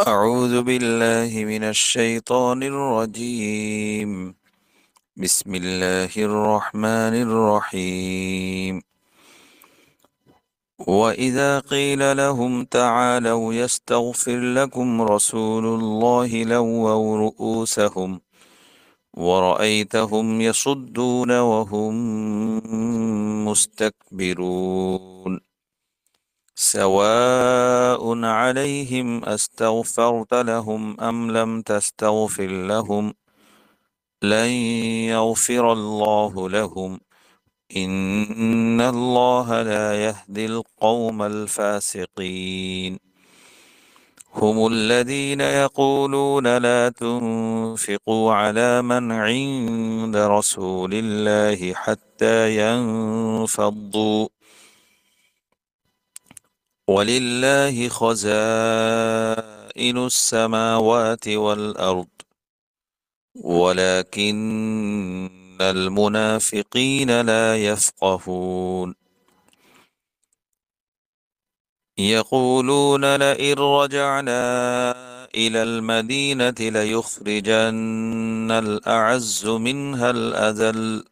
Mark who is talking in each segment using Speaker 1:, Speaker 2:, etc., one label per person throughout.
Speaker 1: أعوذ بالله من الشيطان الرجيم. بسم الله الرحمن الرحيم. وإذا قيل لهم تعالوا يستغفر لكم رسول الله لووا رؤوسهم ورأيتهم يصدون وهم مستكبرون. سواء عليهم أستغفرت لهم أم لم تستغفر لهم لن يغفر الله لهم إن الله لا يهدي القوم الفاسقين. هم الذين يقولون لا تنفقوا على من عند رسول الله حتى ينفضوا ولله خزائن السماوات والأرض ولكن المنافقين لا يفقهون. يقولون لئن رجعنا إلى المدينة ليخرجن الأعز منها الأذل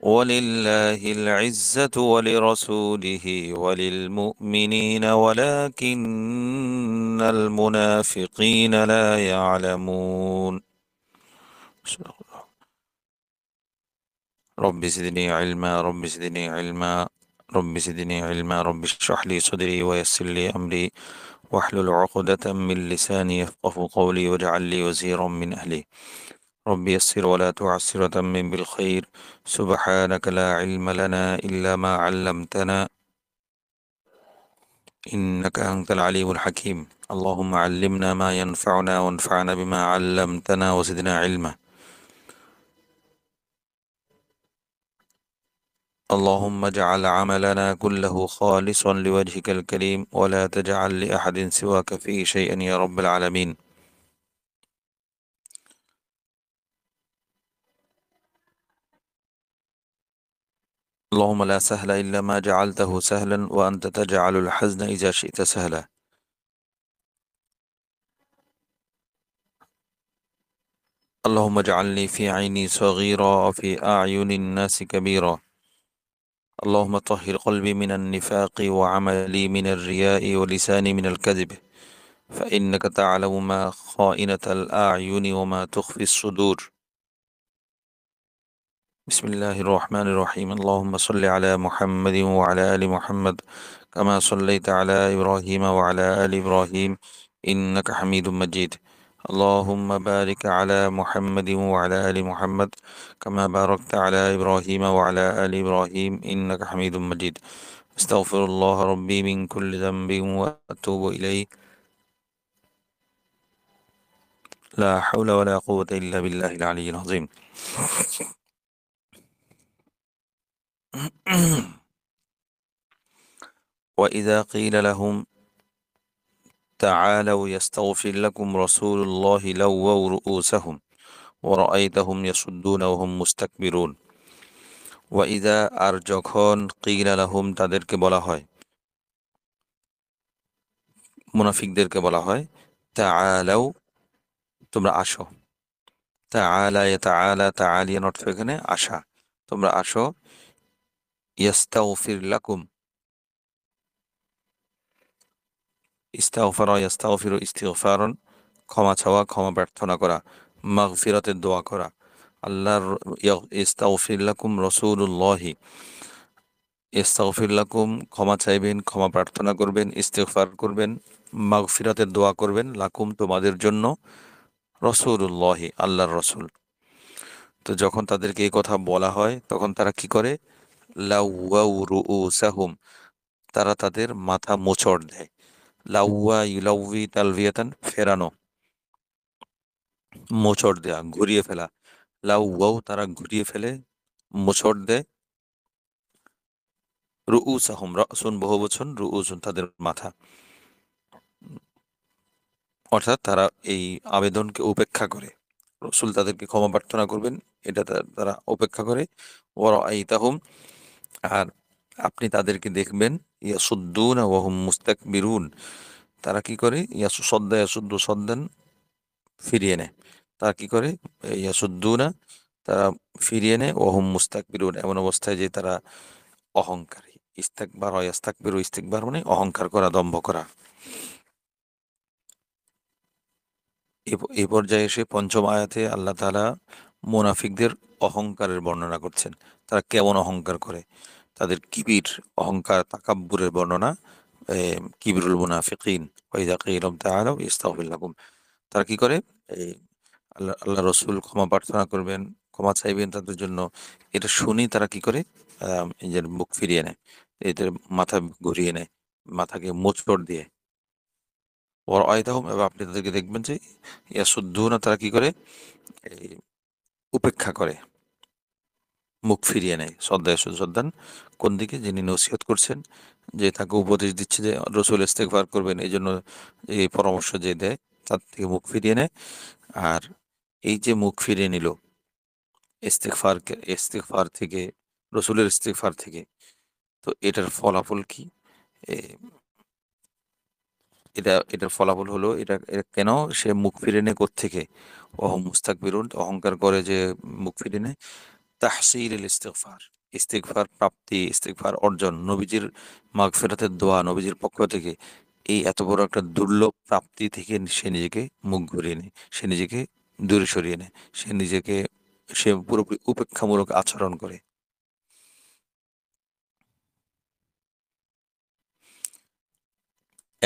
Speaker 1: ولله العزة ولرسوله وللمؤمنين ولكن المنافقين لا يعلمون. رب زدني علما رب زدني علما رب زدني علما رب اشرح لي صدري ويسر لي أمري واحلل عقدة من لساني يفقه قولي واجعل لي وزيرا من أهلي. رب يسر ولا تعسر وتمم بالخير. سبحانك لا علم لنا إلا ما علمتنا إنك أنت العليم الحكيم. اللهم علمنا ما ينفعنا وانفعنا بما علمتنا وزدنا علما. اللهم اجعل عملنا كله خالصا لوجهك الكريم ولا تجعل لأحد سواك فيه شيئا يا رب العالمين. اللهم لا سهل إلا ما جعلته سهلا وأنت تجعل الحزن إذا شئت سهلا. اللهم اجعلني في عيني صغيرا وفي أعين الناس كبيرا. اللهم طهر قلبي من النفاق وعملي من الرياء ولساني من الكذب فإنك تعلم ما خائنة الأعين وما تخفي الصدور. بسم الله الرحمن الرحيم. اللهم صل على محمد وعلى آل محمد كما صليت على إبراهيم وعلى آل إبراهيم إنك حميد مجيد. اللهم بارك على محمد وعلى آل محمد كما باركت على إبراهيم وعلى آل إبراهيم إنك حميد مجيد. أستغفر الله ربي من كل ذنب وأتوب إليه. لا حول ولا قوة إلا بالله العلي العظيم. وإذا قيل لهم تعالوا يستغفر لكم رسول الله لووا رؤوسهم ورأيتهم يصدون وهم مستكبرون. ওয়াইদা আর যখন কিলা লাহুম তাদেরকে বলা হয়, মুনাফিকদেরকে বলা হয় তাআলাউ তোমরা আসো। তাআলা ইয়াতাআলা তাআলিয়ান অর্থ এখানে আসা, তোমরা আসো। ইয়াস্তাগফির লাকুম, ইস্তাগফারা ইয়াস্তাগফিরু ইস্তিগফারান ক্ষমা চাওয়া, ক্ষমা প্রার্থনা করা, মাগফিরাতের দোয়া করা। আল্লাহর ইস্তাগফির লাকুম রাসূলুল্লাহি, ইস্তাগফির লাকুম ক্ষমা চাইবেন, ক্ষমা প্রার্থনা করবেন, ইস্তিগফার করবেন, মাগফিরাতের দোয়া করবেন, লাকুম তোমাদের জন্য, রসুল্লাহি আল্লাহর রসুল। তো যখন তাদেরকে এই কথা বলা হয় তখন তারা কি করে? লাউওয়াউ রুউসাহুম, তারা তাদের মাথা মোচড় দেয়। লাউয়া ইউলাউই তালভিয়াতান ফেরানো, মোচড় দেয়া, ঘুরিয়ে ফেলা। লাউওয়াউ তারা ঘুরিয়ে ফেলে, মোচড় দেয়। রুউসাহুম রাসুন বহুবচন, রুউসুন তাদের মাথা। অর্থাৎ তারা এই আবেদনকে উপেক্ষা করে, রসুল তাদেরকে ক্ষমা প্রার্থনা করবেন এটা তারা উপেক্ষা করে। ওয়ারাআইতাহুম, আর আপনি তাদেরকে দেখবেন, ইয়াসুদ্দুনা ওয়া হুম মুস্তাকবিরুন, তারা কি করে সদ্দা ইয়াসুদ্দু সদ্দান ফিরিয়ে নেয়। তারা কি করে ইয়াসুদ্দুনা, তারা ফিরিয়ে নেয় ওহুম মুস্তাকবিরুন, এমন অবস্থায় যে তারা অহংকারী। ইস্তেকবার হয়, ইস্তাকবিরু ইস্তেকবার মানে অহংকার করা, দম্ভ করা। এই পর্যায়ে এসে পঞ্চম আয়াতে আল্লাহ তাআলা মুনাফিকদের অহংকারের বর্ণনা করছেন। তারা কেমন অহংকার করে, তাদের কিবির, অহংকার, তাকাব্বুরের বর্ণনা। কিবিরুল মুনাফিকিন ওয়া ইযা কিলা লাহুম তাআলাউ ইস্তাগফির লাকুম, তারা কি করে, এই আল্লাহ রসুল ক্ষমা প্রার্থনা করবেন, ক্ষমা চাইবেন তাদের জন্য, এটা শুনেই তারা কি করে, নিজের মুখ ফিরিয়ে নেয়, এদের মাথা ঘুরিয়ে নেয়, মাথাকে মোচড় দিয়ে। ওর আয়তাহুম, এবং আপনি তাদেরকে দেখবেন যে ইয়াসুদ্দুনা, তারা কি করে, এই উপেক্ষা করে, মুখ ফিরিয়ে নেয়। সদ্দান কোন দিকে, যিনি নসিহত করছেন, যে তাকে উপদেশ দিচ্ছে যে রসুল ইস্তেগফার করবেন, এই জন্য এই পরামর্শ যে দেয়, তার থেকে মুখ ফিরিয়ে নেয়। আর এই যে মুখ ফিরিয়ে নিল ইস্তেগফার থেকে, রসুলের ইস্তেগফার থেকে, তো এটার ফলাফল কি? এ, এটার ফলাফল হলো, এটা কেন সে মুখ ফিরে নেয় কোত্থেকে? মুস্তাকবিরুন, অহংকার করে যে মুখ ফিরে নেয়। তাহসিল ইস্তেগফার, ইস্তেগফার প্রাপ্তি, ইস্তেগফার অর্জন, নবীজির মাগফিরাতের দোয়া নবীজির পক্ষ থেকে, এই এত বড় একটা দুর্লভ প্রাপ্তি থেকে সে নিজেকে মুখ ঘুরিয়ে নেয়, সে নিজেকে দূরে সরিয়ে নেয়, সে পুরোপুরি উপেক্ষামূলক আচরণ করে।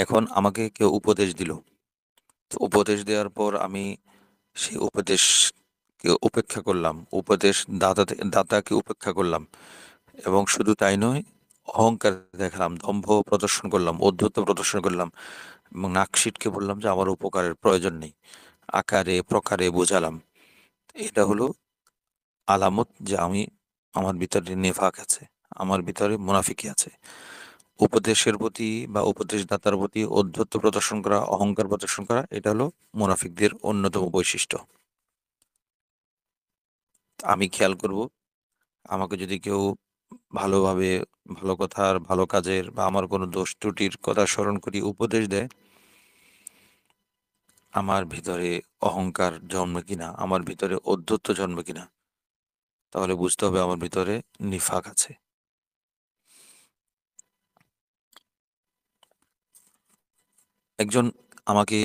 Speaker 1: এখন আমাকে কেউ উপদেশ দিল, তো উপদেশ দেওয়ার পর আমি সেই উপদেশকে উপেক্ষা করলাম, দাতাকে উপেক্ষা করলাম, এবং শুধু তাই নয়, অহংকার দেখালাম, দম্ভ প্রদর্শন করলাম, ঔদ্ধত্য প্রদর্শন করলাম, এবং নাকশিটকে বললাম যে আমার উপকারের প্রয়োজন নেই, আকারে প্রকারে বোঝালাম। এটা হলো আলামত যে আমার ভিতরে নেফাক আছে, আমার ভিতরে মুনাফিকি আছে। উপদেশের প্রতি বা উপদেশদাতার প্রতি ঔদ্ধত্য প্রদর্শন করা, অহংকার প্রদর্শন করা, এটা হলো মুনাফিকদের অন্যতম বৈশিষ্ট্য। আমি খেয়াল করব, আমাকে যদি কেউ ভালোভাবে, ভালো কথার, ভালো কাজের বা আমার কোনো দোষ ত্রুটির কথা স্মরণ করি উপদেশ দেয়, আমার ভিতরে অহংকার জন্মে কিনা, আমার ভিতরে ঔদ্ধত্য জন্মে কিনা, তাহলে বুঝতে হবে আমার ভিতরে নিফাক আছে। একজন আমাকে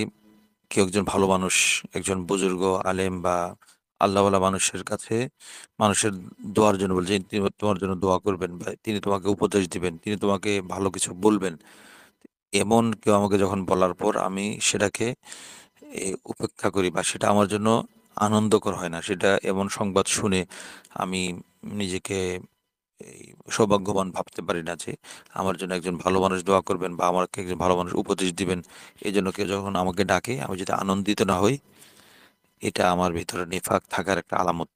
Speaker 1: কেউ, একজন ভালো মানুষ, একজন বুজুর্গ আলেম বা আল্লাহওয়ালা মানুষের কাছে, মানুষের দোয়ার জন্য বলছে, তিনি তোমার জন্য দোয়া করবেন, বা তিনি তোমাকে উপদেশ দিবেন, তিনি তোমাকে ভালো কিছু বলবেন, এমন কেউ আমাকে যখন বলার পর আমি সেটাকে উপেক্ষা করি, বা সেটা আমার জন্য আনন্দকর হয় না, সেটা এমন সংবাদ শুনে আমি নিজেকে এই সৌভাগ্যবান ভাবতে পারি না যে আমার জন্য একজন ভালো মানুষ দোয়া করবেন বা আমাকে একজন ভালো মানুষ উপদেশ দিবেন, এই জন্য কেউ যখন আমাকে ডাকে আমি যদি আনন্দিত না হই, এটা আমার ভিতরে নিফাক থাকার একটা আলামত,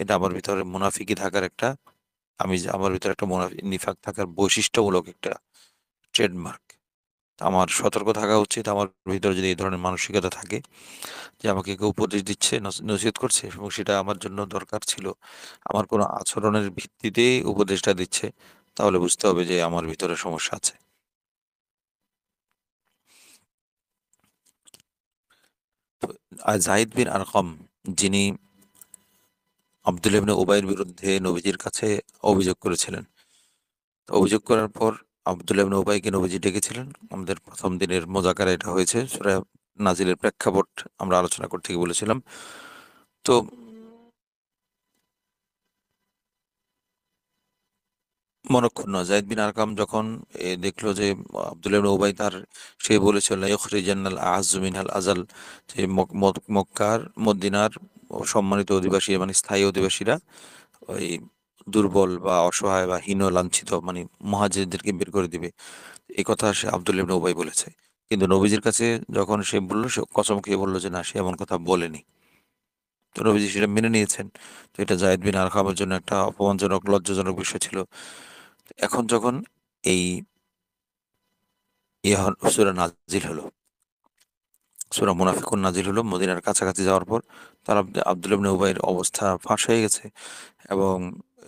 Speaker 1: এটা আমার ভিতরে মুনাফিকি থাকার একটা, আমার ভিতরে একটা নিফাক থাকার বৈশিষ্ট্যমূলক একটা ট্রেডমার্ক। আমার সতর্ক থাকা উচিত, আমার ভিতরে যদি এই ধরনের মানসিকতা থাকে যে আমাকে কেউ উপদেশ দিচ্ছে, নসিহত করছে, এবং সেটা আমার জন্য দরকার ছিল, আমার কোনো আচরণের ভিত্তিতে উপদেশটা দিচ্ছে, তাহলে বুঝতে হবে যে আমার ভিতরে সমস্যা আছে। তো জাহিদ বিন আরকম, যিনি আব্দুল্লাহ ইবনে উবাইয়ের বিরুদ্ধে নবীজির কাছে অভিযোগ করেছিলেন, তো অভিযোগ করার পর আব্দুল্লাহ ইবনে উবাইকে নবীজি ডেকেছিলেন। আমাদের প্রথম দিনের মোজাকারা এটা হয়েছে, সূরা নাজিলের প্রেক্ষাপট আমরা আলোচনা করতে গিয়ে বলেছিলাম। তো মনক্ষুণ্ণ জাইদ বিন আরকাম যখন দেখলো যে আব্দুল্লাহ ইবনে উবাই সে বলেছিল ইখরিজান্নাল আযযু মিনহাল আযাল, যে মক্কার, মদিনার সম্মানিত অধিবাসী মানে স্থায়ী অধিবাসীরা ওই দুর্বল বা অসহায় বা হীন লাঞ্ছিত মানে মুহাজিরদেরকে বের করে দিবে, এই কথা সে আব্দুল্লাহ ইবনে উবাই বলেছে। কিন্তু নবীজির কাছে যখন সে বললো, সে কসম খেয়ে বললো যে না, সে এমন কথা বলেনি। তো নবীজি সেটা মেনে নিয়েছেন। তো এটা জায়েদ বিন আরকামের জন্য একটা অপমানজনক, লজ্জাজনক বিষয় ছিল। এখন যখন এই সূরা নাজিল হলো, সূরা মুনাফিকুন নাজিল হলো মদিনার কাছাকাছি যাওয়ার পর, তার আব্দুল্লাহ ইবনে উবাইয়ের অবস্থা ফাঁস হয়ে গেছে, এবং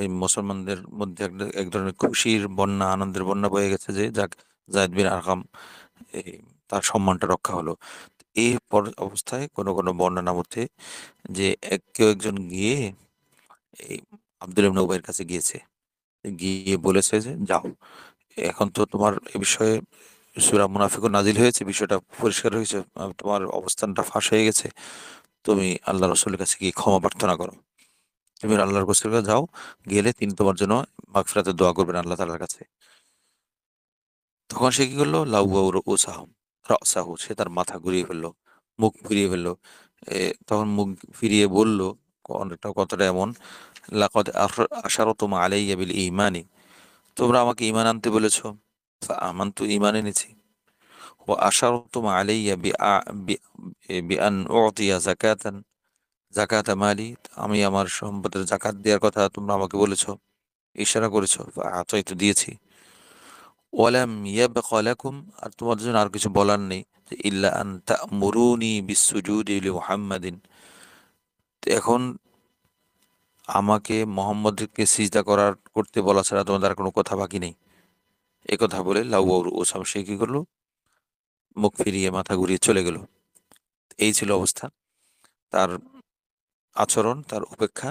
Speaker 1: এই মুসলমানদের মধ্যে এক ধরনের খুশির বন্যা, আনন্দের বন্যা বয়ে গেছে যে যাক, জায়েদ বিন আরকাম এই তার সম্মানটা রক্ষা হলো। এই অবস্থায় কোনো কোনো বর্ণনা মধ্যে যে কেউ একজন গিয়ে এই আব্দুল ইবনে উবাইয়ের কাছে গিয়েছে, গিয়ে বলেছে যে যাও, এখন তো তোমার এ বিষয়ে সূরা মুনাফিকুন নাজিল হয়েছে, বিষয়টা পরিষ্কার হয়েছে, তোমার অবস্থানটা ফাঁস হয়ে গেছে, তুমি আল্লাহ রসুলের কাছে গিয়ে ক্ষমা প্রার্থনা করো। তুমি আল্লাহর রসুলের কাছে যাও, গেলে তিনি তোমার জন্য মাগফিরাতের দোয়া করবেন আল্লাহ তাআলার কাছে। তখন সে কি করলো, লাউয়াউ রুউসাহুম রাসাহু, সে তার মাথা ঘুরিয়ে ফেললো, মুখ ফিরিয়ে ফেললো। তখন মুখ ফিরিয়ে বলল, অনেকটা কথাটা এমন, লাকাদ আশারাতুম আলাইয়া বিল ঈমানি, তোমরা আমাকে ঈমান আনতে বলেছো, আমানতু, ঈমান এনেছি। ওয়া আশারাতুম আলাইয়া বিআন উ'তিয়া যাকাতান, যাকাতা মালি, আমি আমার সম্পদের যাকাত দেওয়ার কথা তোমরা আমাকে বলেছো, ইশারা করেছো, ফাআতাইতু, দিয়েছি। ওয়ালাম ইয়াবকা লাকুম, আর তোমাদের জন্য আর কিছু বলার নেই, যে ইল্লা আন তা'মুরুনি বিসসুজুদি লিমুহাম্মাদিন, এখন আমাকে মোহাম্মদকে সিজদা করতে বলা ছাড়া তোমাদের আর কোনো কথা বাকি নেই। এ কথা বলে লাউয়াউ রুউসাহুম, সে কি করলো, মুখ ফিরিয়ে মাথা ঘুরিয়ে চলে গেল। এই ছিল অবস্থা, তার আচরণ, তার উপেক্ষা।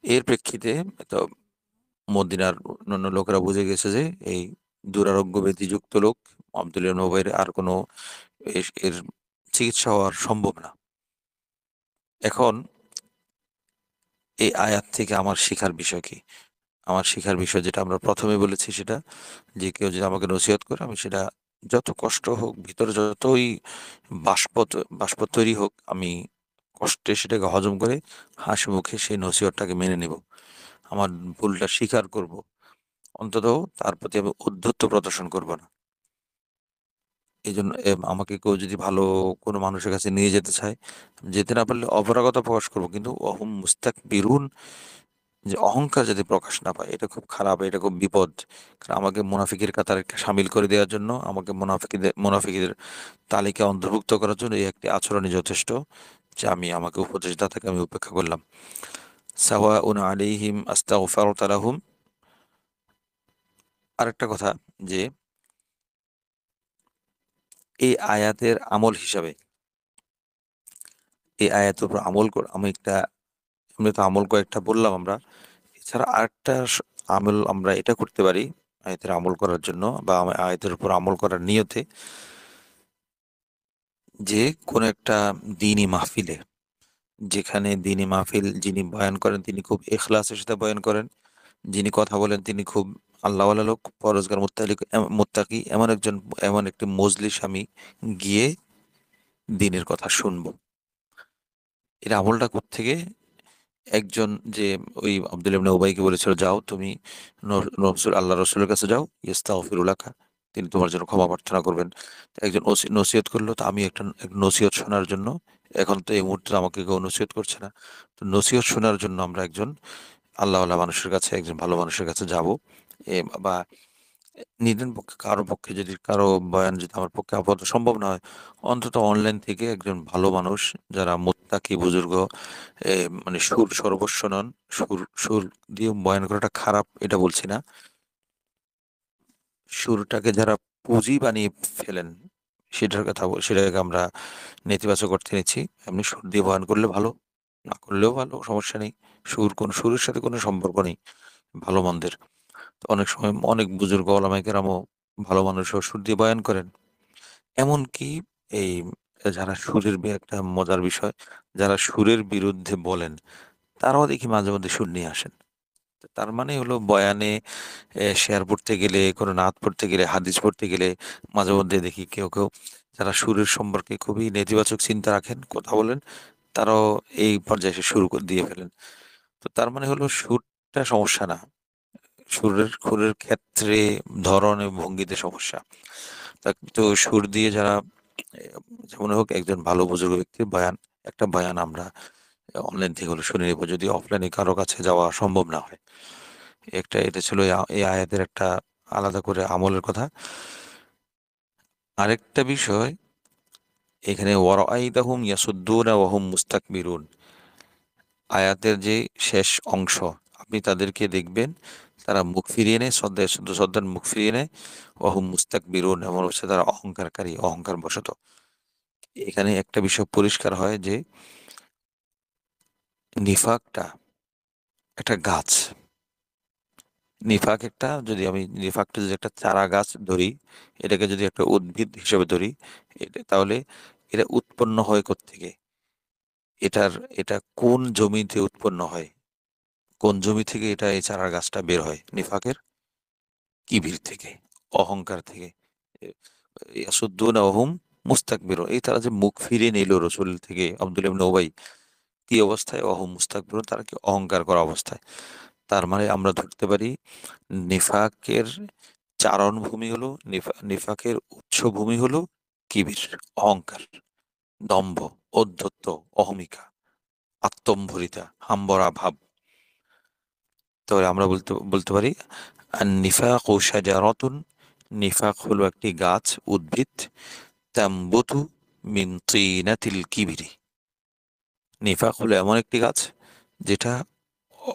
Speaker 1: এর প্রেক্ষিতে তো মদিনার অন্যান্য লোকেরা বুঝে গেছে যে এই দুরারোগ্য ব্যাধিযুক্ত লোক আব্দুল ইবনে উবাইর আর কোনো এর চিকিৎসা হওয়ার সম্ভব না। এখন এই আয়াত থেকে আমার শিখার বিষয় কি? আমার শিখার বিষয় যেটা আমরা প্রথমে বলেছি সেটা, যে কেউ যদি আমাকে নসিহত করে, আমি সেটা যত কষ্ট হোক, ভিতরে যতই বাষ্প বাষ্প তৈরি হোক, আমি কষ্টে সেটাকে হজম করে হাসি মুখে সেই নসিহতটাকে মেনে নেব, আমার ভুলটা স্বীকার করব, অন্তত তার প্রতি আমি ঔদ্ধত্য প্রদর্শন করব না। এই জন্য আমাকে কেউ যদি ভালো কোনো মানুষের কাছে নিয়ে যেতে চায়, যেতে না পারলে অপারগতা প্রকাশ করবো, কিন্তু অহম মুস্তাকবিরুন, যে অহংকার যদি প্রকাশ না পায়, এটা খুব খারাপ, এটা খুব বিপদ। কারণ আমাকে মুনাফিকের কাতারে সামিল করে দেওয়ার জন্য, আমাকে মুনাফিকদের তালিকা অন্তর্ভুক্ত করার জন্য এই একটি আচরণই যথেষ্ট, যে আমি আমাকে উপদেশদাতাকে আমি উপেক্ষা করলাম। সাওয়াউন আলাইহিম আস্তাগফারতা লাহুম। আরেকটা কথা, যে এই আয়াতের আমল হিসাবে, এই আয়াতের উপর আমল আমি একটা, আমরা তো আমল কয়েকটা বললাম আমরা, এছাড়া আরেকটা আমল আমরা এটা করতে পারি আয়াতের আমল করার জন্য, বা আয়াতের উপর আমল করার নিয়তে, যে কোনো একটা দিনী মাহফিলে, যেখানে দিনী মাহফিল যিনি বয়ান করেন তিনি খুব ইখলাসের সাথে বয়ান করেন, যিনি কথা বলেন তিনি খুব আল্লাহওয়ালা লোক, পরহেজগার মুত্তাকি, এমন একটি মজলিস আমি গিয়ে দিনের কথা শুনবো। এর আমলটা কোত্থেকে? একজন, যে ওই আব্দুল ইবনে উবাইকে বলেছিল, যাও তুমি আল্লাহ রসুলের কাছে যাও, ইস্তাগফিরু লাকা, তিনি তোমার জন্য ক্ষমা প্রার্থনা করবেন। তো একজন নসিহত করলো, তো আমি একটা নসিহত শোনার জন্য, এখন তো এই মুহূর্তে আমাকে কেউ নসিহত করছে না, তো নসিহত শোনার জন্য আমরা একজন আল্লাহওয়ালা মানুষের কাছে, একজন ভালো মানুষের কাছে যাব। বা নিজের পক্ষে, কারো পক্ষে যদি, কারো বয়ান যদি আমার পক্ষে আপাতত সম্ভব না হয়, অন্তত অনলাইন থেকে একজন ভালো মানুষ, যারা মুত্তাকি বুজুর্গ, মানে সুর সর্বস্ব নন, সুর সুর দিয়ে বয়ান করাটা খারাপ এটা বলছি না, সুরটাকে যারা পুঁজি বানিয়ে ফেলেন, সেটার কথা সেটাকে আমরা নেতিবাচক অর্থে নিচ্ছি। এমনি সুর দিয়ে বয়ান করলে ভালো, না করলেও ভালো, সমস্যা নেই। সুরের সাথে কোনো সম্পর্ক নেই ভালো মন্দের। তো অনেক সময় অনেক বুজুর্গ ওলামায়ে কেরামও, ভালো মানুষও সুর দিয়ে বয়ান করেন। এমনকি এই যারা একটা মজার বিষয়, যারা সুরের বিরুদ্ধে বলেন, তারাও দেখি মাঝে মধ্যে সুর নিয়ে আসেন। তো তার মানে হলো বয়ানে শেয়ার পড়তে গেলে, কোনো নাত পড়তে গেলে, হাদিস পড়তে গেলে, মাঝে মধ্যে দেখি কেউ কেউ যারা সুরের সম্পর্কে খুবই নেতিবাচক চিন্তা রাখেন, কথা বলেন, তারাও এই পর্যায়ে এসে শুরু করে দিয়ে ফেলেন। তো তার মানে হলো সুরটা সমস্যা না, সুরের ক্ষেত্রে ধরন এবং ভঙ্গিতে সমস্যা। তো সুর দিয়ে যারা, যেমন হোক, একজন ভালো বুজুর্গ ব্যক্তির বয়ান, একটা বয়ান আমরা অনলাইন থেকে হলে শুনে নেবো, যদি অফলাইনে কারো কাছে যাওয়া সম্ভব না হয়। এটা ছিল এই আয়াতের একটা আলাদা করে আমলের কথা। আরেকটা বিষয়, এখানে ওয়ারাআইতাহুম ইয়াসুদ্দুনা ওয়া হুম মুস্তাকবিরুন, আয়াতের যে শেষ অংশ, আপনি তাদেরকে দেখবেন তারা মুখ ফিরিয়ে নেয়, শ্রদ্ধার মুখ ফিরিয়ে নেয়। ওয়াহুম মুস্তাকবিরুন, এমন হচ্ছে তারা অহংকারী, অহংকার বশত। এখানে একটা বিষয় পরিষ্কার হয় যে নিফাকটা একটা গাছ। নিফাকটা যদি একটা চারা গাছ ধরি, এটাকে যদি একটা উদ্ভিদ হিসেবে ধরি, তাহলে এটা উৎপন্ন হয় কোত্থেকে? এটার এটা কোন জমিতে উৎপন্ন হয়? কোন জমি থেকে এটা এই চারা গাছটা বের হয়? নিফাকের কিবির থেকে, অহংকার থেকে। ইয়াসুদ্দুনা ওহুম মুস্তাকবিরুন, এই তারা যে মুখ ফিরিয়ে নিল রসুল থেকে, আব্দুল্লাহ ইবনে উবাই, কি অবস্থায়? ওহুম মুস্তাকবিরুন, তারা কি অহংকার করা অবস্থায়। তার মানে আমরা ধরতে পারি নিফাকের চারণ ভূমি হলো, নিফাকের উৎস ভূমি হলো কিবির, অহংকার, দম্ভ, ঔদ্ধত্য, অহমিকা, আত্মম্ভরিতা, হাম্বরা ভাব। তাহলে আমরা বলতে বলতে পারি আর নিফাক ও শাজারাতুন, নিফাক হলো একটি গাছ, উদ্ভিদ, তাম্বুতু মিন তিনাতিল কিবিরি, নিফাক হলো এমন একটি গাছ যেটা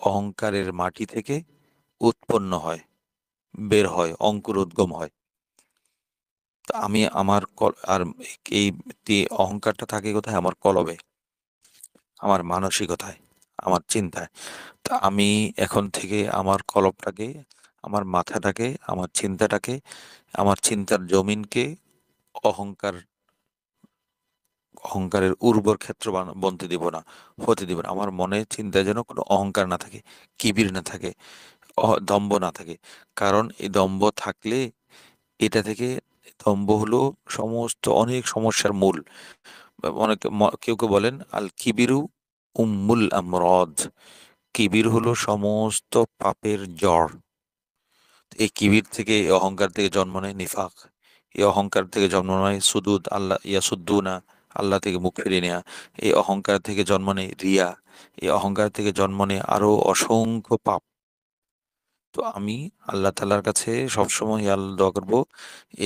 Speaker 1: অহংকারের মাটি থেকে উৎপন্ন হয়, বের হয়, অঙ্কুরোদ্গম হয়। তো আমি আমার আর এই অহংকারটা থাকে কোথায়? আমার কলবে, আমার মানসিকতায়, আমার চিন্তায়। তা আমি এখন থেকে আমার কলবটাকে, আমার মাথাটাকে, আমার চিন্তাটাকে, আমার চিন্তার জমিনকে অহংকার অহংকারের উর্বর ক্ষেত্র বনতে দিব না, হতে দিব না। আমার মনে চিন্তায় যেন কোনো অহংকার না থাকে, কিবির না থাকে, দম্ভ না থাকে। কারণ এই দম্ভ থাকলে, এটা থেকে, দম্ভ হলো সমস্ত অনেক সমস্যার মূল। অনেকে কেউ কেউ বলেন আল কিবিরু উম্মুল আমরদ, কিবির হলো সমস্ত পাপের জড়। এই কিবির থেকে, এই অহংকার থেকে জন্ম নেয় নিফাক। এই অহংকার থেকে জন্ম নেয় সুদুদ, আল্লাহ ইয়াসুদ্দুনা, আল্লাহ থেকে মুখ ফিরিয়ে নেয়া। এই অহংকার থেকে জন্ম নেয় রিয়া। এই অহংকার থেকে জন্ম নেয় আরো অসংখ্য পাপ। তো আমি আল্লাহ তাআলার কাছে সবসময় আল্লাহ দোয়া করবো।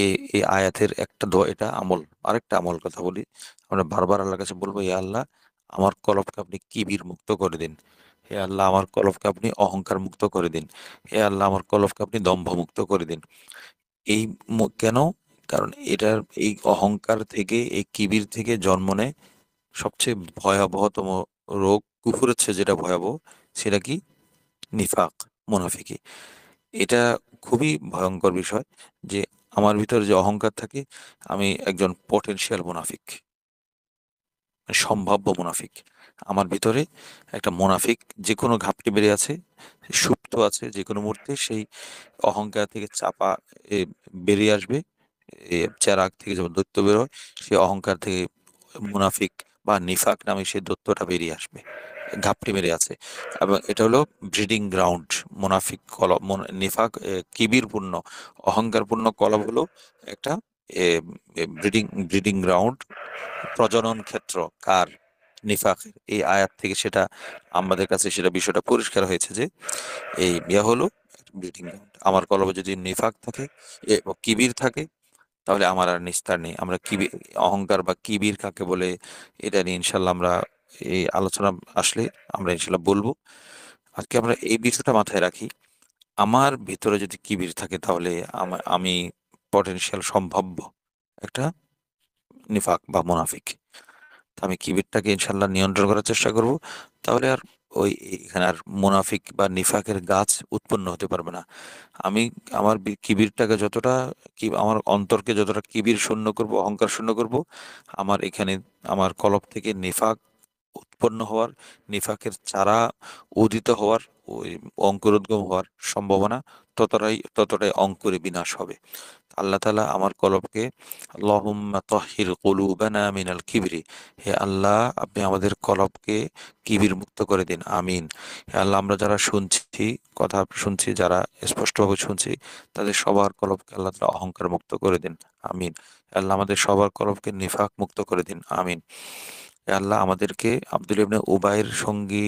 Speaker 1: এই এই আয়াতের একটা দোয়া, এটা আমল। আরেকটা আমল কথা বলি, আমরা বারবার আল্লাহর কাছে বলবো, ইয়া আল্লাহ, আমার কলবকে আপনি কিবির মুক্ত করে দিন। হে আল্লাহ, আমার কলবকে আপনি অহংকার মুক্ত করে দিন। হে আল্লাহ, আমার কলবকে আপনি দম্ভ মুক্ত করে দিন। এই কেন? কারণ এটার, এই অহংকার থেকে, এই কিবির থেকে জন্ম নেয় সবচেয়ে ভয়াবহতম রোগ, কুফুরের চেয়ে যেটা ভয়াবহ, সেটা কি? নিফাক, মুনাফিকি। এটা খুবই ভয়ঙ্কর বিষয় যে আমার ভিতরে যে অহংকার থাকে, আমি একজন পটেনশিয়াল মুনাফিক, মানে সম্ভাব্য মুনাফিক। আমার ভিতরে একটা মুনাফিক যে কোনো ঘাপটি বেড়ে আছে, সুপ্ত আছে, যে কোনো মুহূর্তে সেই অহংকার থেকে চাপা এ, বেরিয়ে আসবে। চেরাগ থেকে যেমন দৈত্য বের হয়, সেই অহংকার থেকে মুনাফিক বা নিফাক নামে সেই দৈত্যটা বেরিয়ে আসবে, ঘাপটি মেরে আছে। এবং এটা হলো ব্রিডিং গ্রাউন্ড। মুনাফিক কলব, নিফাক, কিবির পূর্ণ, অহংকার পূর্ণ কলব হলো একটা ব্রিডিং ব্রিডিং গ্রাউন্ড, প্রজনন ক্ষেত্র। কার? নিফাকের। এই আয়াত থেকে সেটা আমাদের কাছে সেটা বিষয়টা পরিষ্কার হয়েছে যে এই বিয়া হলো ব্রিডিং গ্রাউন্ড। আমার কলবে যদি নিফাক থাকে, কিবির থাকে, তাহলে আমার আর নিস্তার নেই। আমরা কিবির, অহংকার বা কিবির কাকে বলে, এটা নিয়ে ইনশাল্লাহ আমরা এই আলোচনা আসলে আমরা ইনশাল্লাহ বলবো। আজকে আমরা এই বিষয়টা মাথায় রাখি, আমার ভিতরে যদি কিবির থাকে, তাহলে আমি পটেনশিয়াল, সম্ভাব্য একটা নিফাক বা মুনাফিক। তো আমি কিবিরটাকে ইনশাল্লাহ নিয়ন্ত্রণ করার চেষ্টা করব। তাহলে আর ওই এখানে আর মুনাফিক বা নিফাকের গাছ উৎপন্ন হতে পারবে না। আমি আমার কিবিরটাকে যতটা, কি আমার অন্তরকে যতটা কিবির শূন্য করব, অহংকার শূন্য করব, আমার এখানে, আমার কলব থেকে নিফাক উৎপন্ন হওয়ার, নিফাকের চারা উদিত হওয়ার, ওই অঙ্কুরোদ্গম হওয়ার সম্ভাবনা ততটাই অঙ্কুরে বিনাশ হবে। আল্লাহ তাআলা আমার কলবকে, আল্লাহুম্মা তাহহির কুলুবানা মিনাল কিবরি, হে আল্লাহ, আপনি আমাদের কলবকে কিবির মুক্ত করে দিন, আমিন। হে আল্লাহ, আমরা যারা শুনছি, কথা শুনছি, যারা স্পষ্টভাবে শুনছি, তাদের সবার কলবকে আল্লাহ তাআলা অহংকার মুক্ত করে দিন, আমিন। হে আল্লাহ, আমাদের সবার কলবকে নিফাক মুক্ত করে দিন, আমিন। হে আল্লাহ, আমাদেরকে আব্দুল্লাহ ইবনে উবাইয়ের সঙ্গী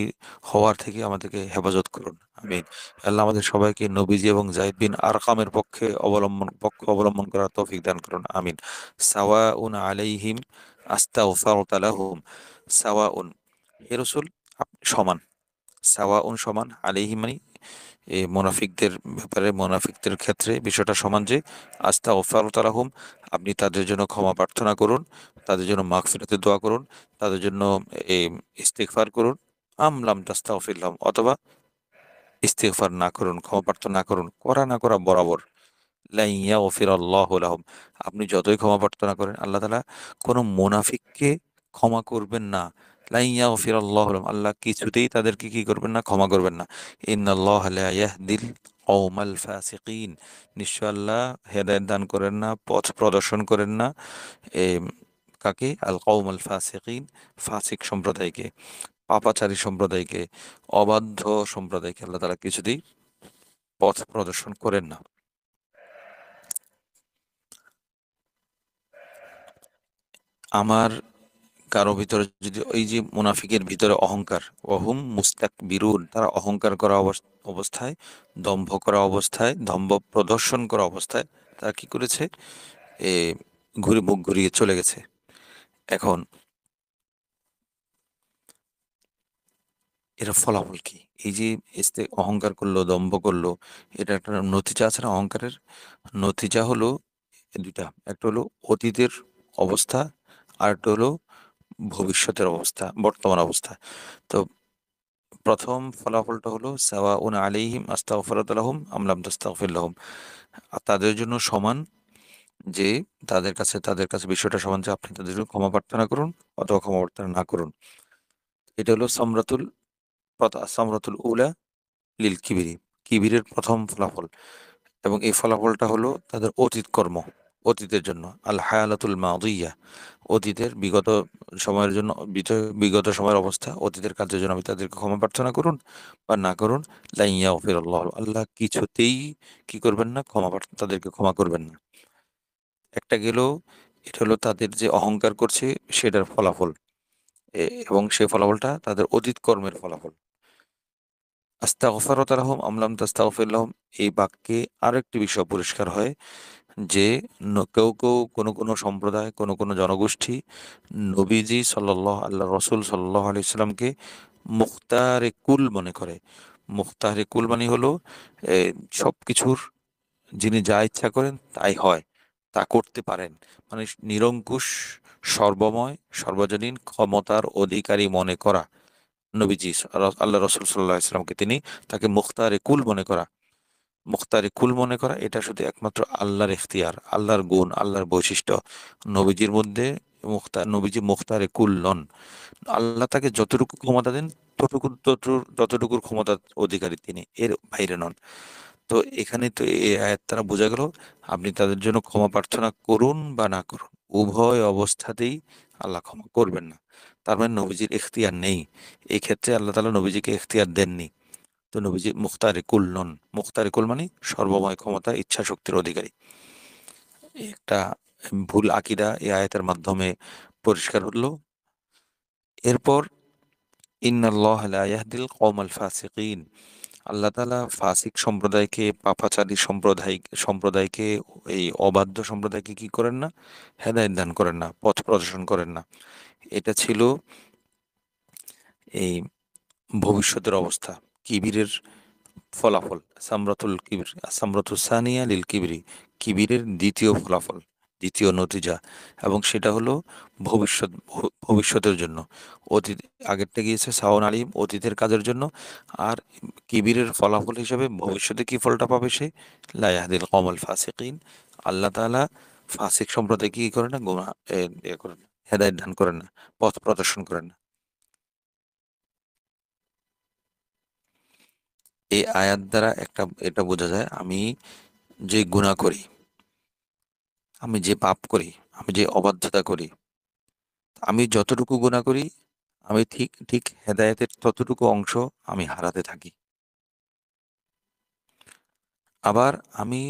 Speaker 1: হওয়ার থেকে আমাদেরকে হেফাজত করুন, আমিন। হে আল্লাহ, আমাদের সবাইকে নবীজি এবং যায়েদ বিন আরকামের পক্ষ অবলম্বন করার তৌফিক দান করুন, আমিন। সাওয়াউন আলাইহিম আস্তাগফারতা লাহুম, সাওয়াউন, হে রাসূল, আপনি সমান। সাওয়াউন সমান, আলাইহিম মানে এই মোনাফিকদের ব্যাপারে, মোনাফিকদের ক্ষেত্রে বিষয়টা সমান যে আস্তাগফিরু লাহুম, আপনি তাদের জন্য ক্ষমা প্রার্থনা করুন, তাদের জন্য মাগফিরাতের দোয়া করুন, তাদের জন্য এই ইস্তিগফার করুন। লাম তাস্তাগফির লাহুম, অথবা ইস্তিগফার না করুন, ক্ষমা প্রার্থনা না করুন, করা না করা বরাবর। লা ইয়াগফিরাল্লাহু লাহুম, আপনি যতই ক্ষমা প্রার্থনা করেন আল্লাহ তাআলা কোনো মুনাফিককে ক্ষমা করবেন না। লা ইয়াগফিরাল্লাহু লাহুম, আল্লাহ কিছুতেই তাদেরকে কি করবেন না, ক্ষমা করবেন না। ইন্নাল্লাহা লা ইয়াহদিল কওমাল ফাসিকিন, নিশ্চয় আল্লাহ হেদায়েত দান করেন না, পথ প্রদর্শন করেন না এ কাকে, আল কওমাল ফাসিকিন, ফাসিক সম্প্রদায়কে, পাপাচারী সম্প্রদায়কে, অবাধ্য সম্প্রদায়কে আল্লাহ তাআলা কিছুতেই পথ প্রদর্শন করেন না। আমার কারো ভিতরে যদি ওই যে মুনাফিকের ভিতরে অহংকার, ওহুম মুস্তাকবিরুন, তারা অহংকার করা অবস্থায়, দম্ভ করা অবস্থায়, দম্ভ প্রদর্শন করা অবস্থায় তারা কি করেছে, এ ঘুরে মুখ ঘুরিয়ে চলে গেছে। এখন এর ফলাফল কি? এই যে অহংকার করলো, দম্ভ করলো, এটা একটা নতিজা আছে না অহংকারের? নতিজা হলো দুইটা, একটা হলো অতীতের অবস্থা, আর একটা হলো ভবিষ্যতের অবস্থা, বর্তমান অবস্থা। তো প্রথম ফলাফলটা হলো সাওয়াউন আলাইহিম আস্তাগফিরতু লাহুম আম লাম তাস্তাগফির লাহুম, তাদের জন্য সমান যে, তাদের কাছে বিষয়টা সমান যে আপনি তাদের জন্য ক্ষমা প্রার্থনা করুন অথবা ক্ষমা প্রার্থনা না করুন। এটা হলো সামরাতুল উলা লিল কিবিরি, কিবিরের প্রথম ফলাফল। এবং এই ফলাফলটা হলো তাদের অতীত কর্ম, অতীতের জন্য আল হায়ালাতুল মাদিয়া, অতীতের বিগত সময়ের জন্য, বিগত সময়ের অবস্থা, অতীতের কাজের জন্য আপনি তাদেরকে ক্ষমা প্রার্থনা করুন বা না করুন, লা ইয়াগফিরাল্লাহ, আল্লাহ কিছুতেই কি করবেন না, তাদেরকে ক্ষমা করবেন না। একটা গেল, এটা হলো তাদের যে অহংকার করছে সেটার ফলাফল, এবং সেই ফলাফলটা তাদের অতীত কর্মের ফলাফল। আস্তাগফিরু লাহুম আম লাম তাস্তাগফির লাহুম, এই বাক্যে আরেকটি বিষয় পরিষ্কার হয় যে কেউ কেউ কোনো সম্প্রদায়, কোনো জনগোষ্ঠী নবীজি সাল্লাল্লাহু, আল্লাহ রসুল সাল্লাল্লাহু আলাইহি সাল্লামকে মুখতারে কুল মনে করে। মুখতারে কুল মানে হলো এ, সবকিছুর, যিনি যা ইচ্ছা করেন তাই হয়, তা করতে পারেন, মানে নিরঙ্কুশ, সর্বময়, সর্বজনীন ক্ষমতার অধিকারী মনে করা। নবীজি আল্লাহ রসুল সাল্লাহ ইসলামকে তিনি তাকে মুখতারে কুল মনে করা। মুখতারে কুল মনে করা এটা শুধু একমাত্র আল্লাহর এখতিয়ার, আল্লাহর গুণ, আল্লাহর বৈশিষ্ট্য। নবীজির মধ্যে নবীজি মুখতারে কুল নন। আল্লাহ তাকে যতটুকু ক্ষমতা দেন ততটুকুর ক্ষমতার অধিকারী তিনি, এর বাইরে নন। তো এখানে তো এই আয়াত দ্বারা বোঝা গেল আপনি তাদের জন্য ক্ষমা প্রার্থনা করুন বা না করুন, উভয় অবস্থাতেই আল্লাহ ক্ষমা করবেন না। তার মানে নবীজির এখতিয়ার নেই, এই ক্ষেত্রে আল্লাহ তাআলা নবীজিকে এখতিয়ার দেননি। তো নবীজি মুখতারে কুল নন। মুখতারে কুল মানে সর্বময় ক্ষমতা, ইচ্ছা শক্তির অধিকারী। এই একটা ভুল আকীদা এই আয়াতের মাধ্যমে পরিষ্কার হলো। এরপর ইন্নাল্লাহ লা ইয়াহদিল কওমাল ফাসিকিন, আল্লাহ তাআলা ফাসিক সম্প্রদায়কে, পাপাচারী সম্প্রদায়কে, এই অবাধ্য সম্প্রদায়কে কি করেন না, হেদায়েত দান করেন না, পথ প্রদর্শন করেন না। এটা ছিল এই ভবিষ্যতের অবস্থা, কিবিরের ফলাফল। সামরাতুল সানিয়া লিল কিবরি, কিবিরের দ্বিতীয় ফলাফল, দ্বিতীয় নতিজা। এবং সেটা হলো ভবিষ্যতের জন্য। অতীত, আগেরটা গিয়েছে সাওন আলিম, অতীতের কাজের জন্য। আর কিবিরের ফলাফল হিসেবে ভবিষ্যতে কি ফলটা পাবে সে, লা ইয়াহদিল কওমাল ফাসিকিন, আল্লাহ তাআলা ফাসিক সম্প্রদায়কে কি করেন না, করেন না, হেদায়েত দান করেন না, পথ প্রদর্শন করেন না। এই আয়াত দ্বারা এটা বোঝা যায়, আমি যে গুনাহ করি, আমি যে পাপ করি, আমি যে অবাধ্যতা করি, আমি যতটুকু গুনাহ করি, আমি ঠিক ঠিক হেদায়েতের ততটুকু অংশ আমি হারাতে থাকি। আবার আমি